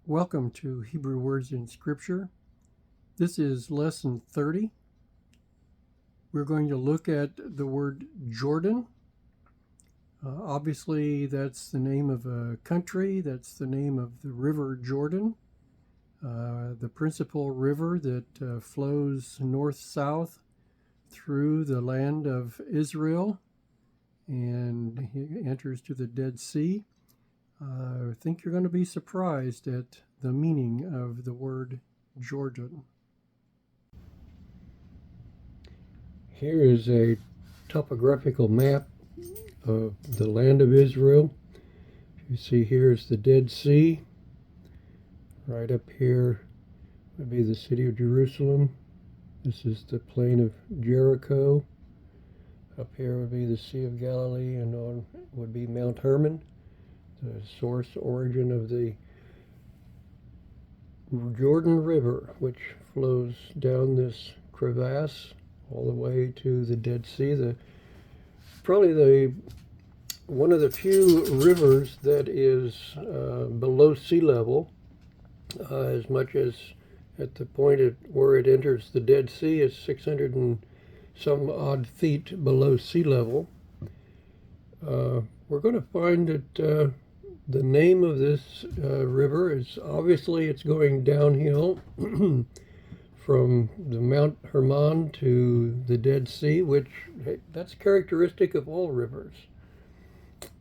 Welcome to Hebrew Words in Scripture. This is Lesson 30. We're going to look at the word Jordan. Obviously, that's the name of a country. That's the name of the River Jordan, the principal river that flows north-south through the land of Israel and enters to the Dead Sea. I think you're going to be surprised at the meaning of the word Jordan. Here is a topographical map of the land of Israel. You see here is the Dead Sea. Right up here would be the city of Jerusalem. This is the plain of Jericho. Up here would be the Sea of Galilee, and on would be Mount Hermon, the source origin of the Jordan River, which flows down this crevasse all the way to the Dead Sea. Probably one of the few rivers that is below sea level, as much as at the point where it enters the Dead Sea is 600 and some odd feet below sea level. We're going to find that the name of this river is obviously it's going downhill from the Mount Hermon to the Dead Sea, which that's characteristic of all rivers.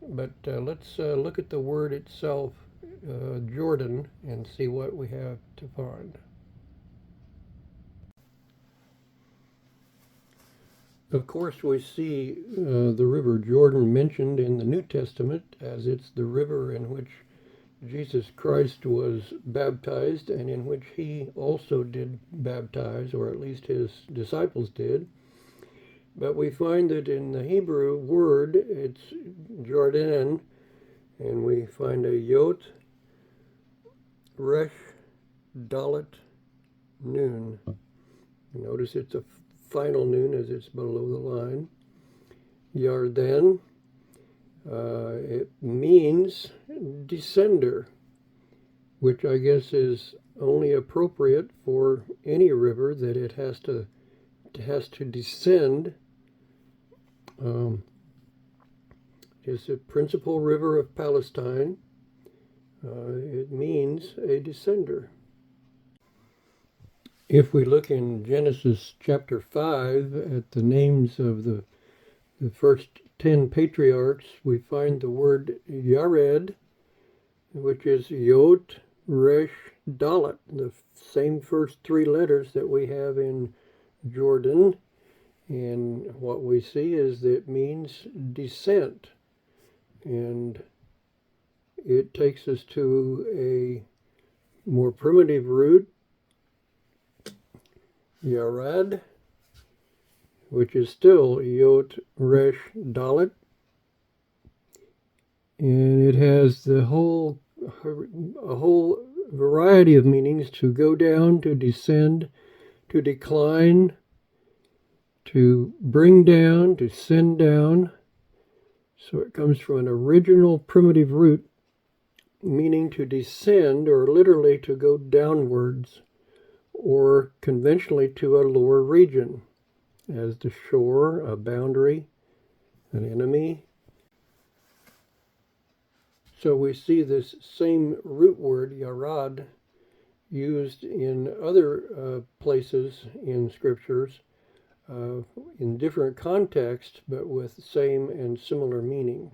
But let's look at the word itself, Jordan, and see what we have to find. Of course, we see the river Jordan mentioned in the New Testament as it's the river in which Jesus Christ was baptized and in which he also did baptize, or at least his disciples did. But we find that in the Hebrew word, it's Jordan, and we find a Yot, Resh, Dalet, Nun. Notice it's a final nun as it's below the line. Yarden, it means descender, which I guess is only appropriate for any river that it has to descend. It's a principal river of Palestine. It means a descender. If we look in Genesis chapter 5 at the names of the first 10 patriarchs, we find the word Yared, which is Yod, Resh, Dalet, the same first three letters that we have in Jordan. And what we see is that it means descent. And it takes us to a more primitive root, Yarad, which is still Yot, Resh, Dalet. And it has a whole variety of meanings: to go down, to descend, to decline, to bring down, to send down. So it comes from an original primitive root meaning to descend, or literally to go downwards, or conventionally to a lower region, as the shore, a boundary, an enemy. So we see this same root word, yarad, used in other places in scriptures in different contexts, but with same and similar meaning.